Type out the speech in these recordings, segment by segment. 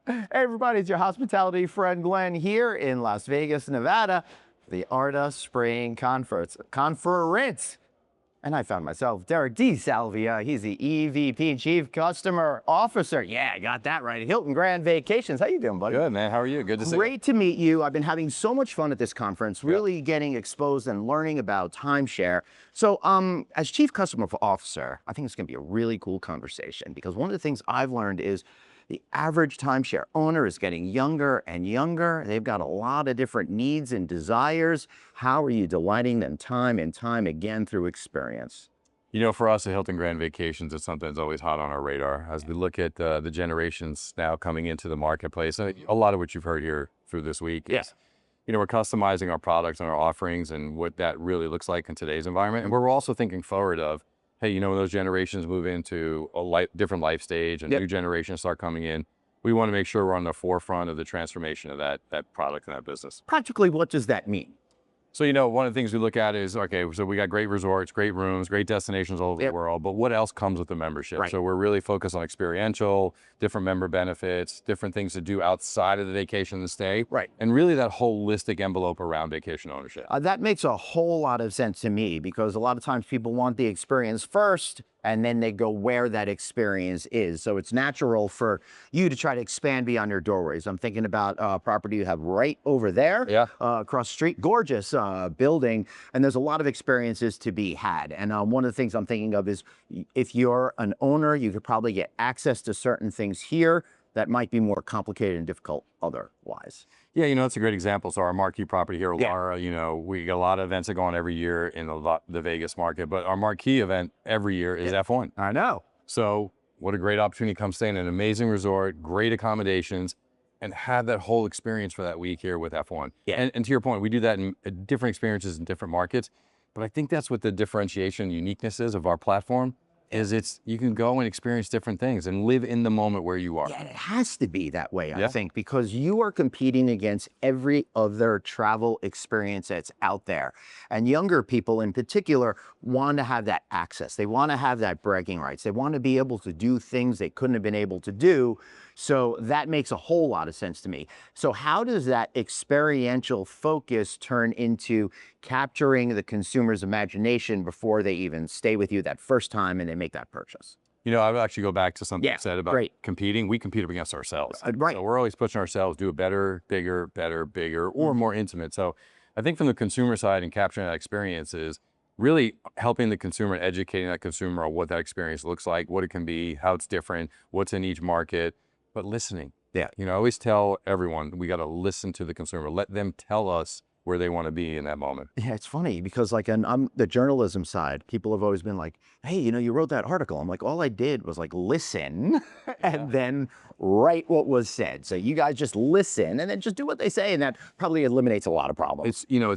Hey everybody, it's your hospitality friend Glenn here in Las Vegas, Nevada, for the ARDA Spring Conference. And I found myself Derek DeSalvia. He's the EVP, Chief Customer Officer. Yeah, I got that right. Hilton Grand Vacations. How you doing, buddy? Good, man. How are you? Good to see you. Great to meet you. I've been having so much fun at this conference, really getting exposed and learning about timeshare. So, as Chief Customer Officer, I think it's going to be a really cool conversation because one of the things I've learned is the average timeshare owner is getting younger and younger. They've got a lot of different needs and desires. How are you delighting them time and time again through experience? You know, for us at Hilton Grand Vacations, it's something that's always hot on our radar as we look at the generations now coming into the marketplace. And a lot of what you've heard here through this week is, you know, we're customizing our products and our offerings and what that really looks like in today's environment. And we're also thinking forward of, hey, you know, when those generations move into a different life stage and new generations start coming in, we want to make sure we're on the forefront of the transformation of that product and that business. Practically, what does that mean? So, you know, one of the things we look at is, okay, so we got great resorts, great rooms, great destinations all over the world, but what else comes with the membership? So we're really focused on experiential, different member benefits, different things to do outside of the vacation and stay, and really that holistic envelope around vacation ownership. That makes a whole lot of sense to me because a lot of times people want the experience first and then they go where that experience is. So it's natural for you to try to expand beyond your doorways. I'm thinking about a property you have right over there, across the street, gorgeous building, and there's a lot of experiences to be had. And one of the things I'm thinking of is if you're an owner, you could probably get access to certain things here that might be more complicated and difficult otherwise. Yeah, you know, that's a great example. So our marquee property here, Lara, you know, we get a lot of events that go on every year in the Vegas market, but our marquee event every year is F1. I know. So what a great opportunity to come stay in an amazing resort, great accommodations, and have that whole experience for that week here with F1. And to your point, we do that in different experiences in different markets, but I think that's what the differentiation and uniqueness is of our platform. Is you can go and experience different things and live in the moment where you are. Yeah, it has to be that way, I think, because you are competing against every other travel experience that's out there. And younger people in particular want to have that access. They want to have that bragging rights. They want to be able to do things they couldn't have been able to do. So that makes a whole lot of sense to me. So how does that experiential focus turn into capturing the consumer's imagination before they even stay with you that first time and they make that purchase? You know, I would actually go back to something you said about competing. We compete against ourselves. So we're always pushing ourselves, do it better, bigger, or more intimate. So I think from the consumer side and capturing that experience is really helping the consumer and educating that consumer on what that experience looks like, what it can be, how it's different, what's in each market, but listening. You know, I always tell everyone, we got to listen to the consumer, let them tell us where they want to be in that moment. Yeah, it's funny because like on the journalism side, people have always been like, hey, you know, you wrote that article. I'm like, all I did was like listen and then write what was said. So you guys just listen and then just do what they say. And that probably eliminates a lot of problems. It's, you know,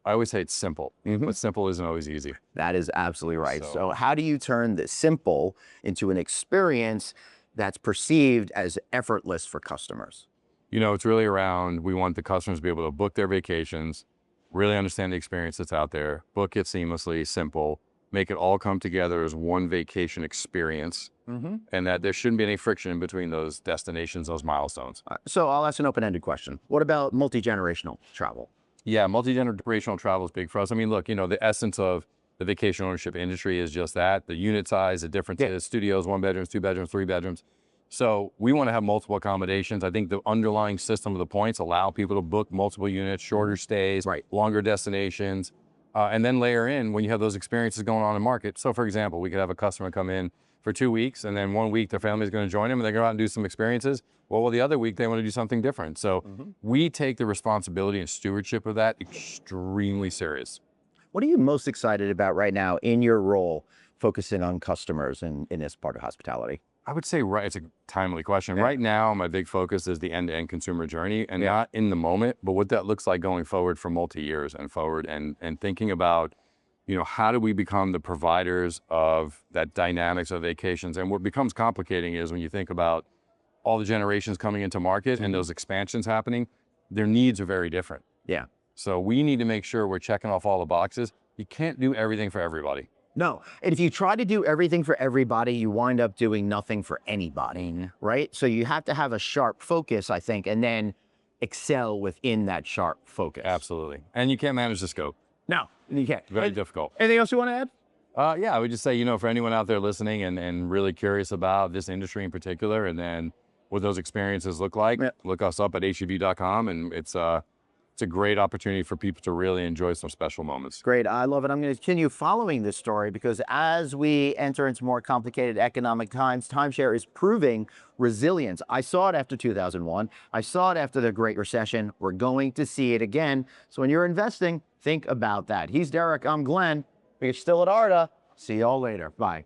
I always say it's simple, but simple isn't always easy. That is absolutely right. So how do you turn the simple into an experience that's perceived as effortless for customers? You know, it's really around, we want the customers to be able to book their vacations, really understand the experience that's out there, book it seamlessly, simple, make it all come together as one vacation experience, and that there shouldn't be any friction between those destinations, those milestones. So I'll ask an open-ended question. What about multi-generational travel? Yeah, multi-generational travel is big for us. I mean, look, you know, the essence of the vacation ownership industry is just that, the unit size, the differences, studios, 1 bedrooms, 2 bedrooms, 3 bedrooms. So we want to have multiple accommodations. I think the underlying system of the points allow people to book multiple units, shorter stays, longer destinations, and then layer in when you have those experiences going on in the market. So for example, we could have a customer come in for 2 weeks and then 1 week their family is going to join them and they go out and do some experiences. Well, the other week they want to do something different. So we take the responsibility and stewardship of that extremely serious. What are you most excited about right now in your role focusing on customers in this part of hospitality? I would say, it's a timely question. Right now, my big focus is the end-to-end consumer journey and not in the moment, but what that looks like going forward for multi-years and forward and thinking about, you know, how do we become the providers of that dynamics of vacations? And what becomes complicating is when you think about all the generations coming into market and those expansions happening, their needs are very different. So we need to make sure we're checking off all the boxes. You can't do everything for everybody. No. And if you try to do everything for everybody, you wind up doing nothing for anybody, right? So you have to have a sharp focus, I think, and then excel within that sharp focus. Absolutely. And you can't manage the scope. No, you can't. Very difficult. Anything else you want to add? Yeah, I would just say, you know, for anyone out there listening and really curious about this industry in particular, and then what those experiences look like, look us up at HGV.com, and it's a great opportunity for people to really enjoy some special moments. Great. I love it. I'm going to continue following this story because as we enter into more complicated economic times, timeshare is proving resilience. I saw it after 2001. I saw it after the Great Recession. We're going to see it again. So when you're investing, think about that. He's Derek. I'm Glenn. We're still at ARDA. See y'all later. Bye.